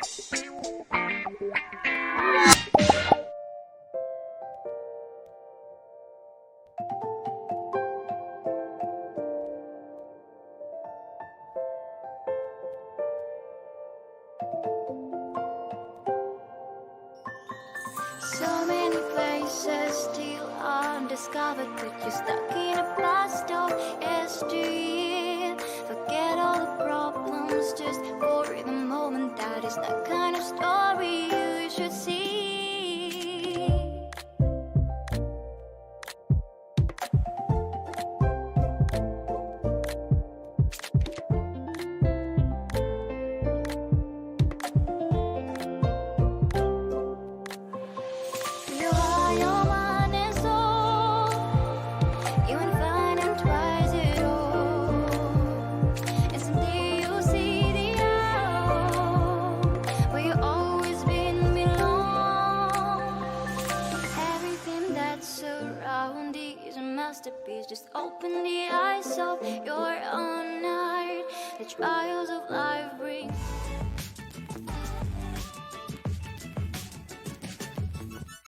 So many places still undiscovered, but you're stuck in a blast of SD. Forget all the problems just for the moment. That is the kind of story you should see. Masterpiece, just open the eyes of your own heart. The trials of life bring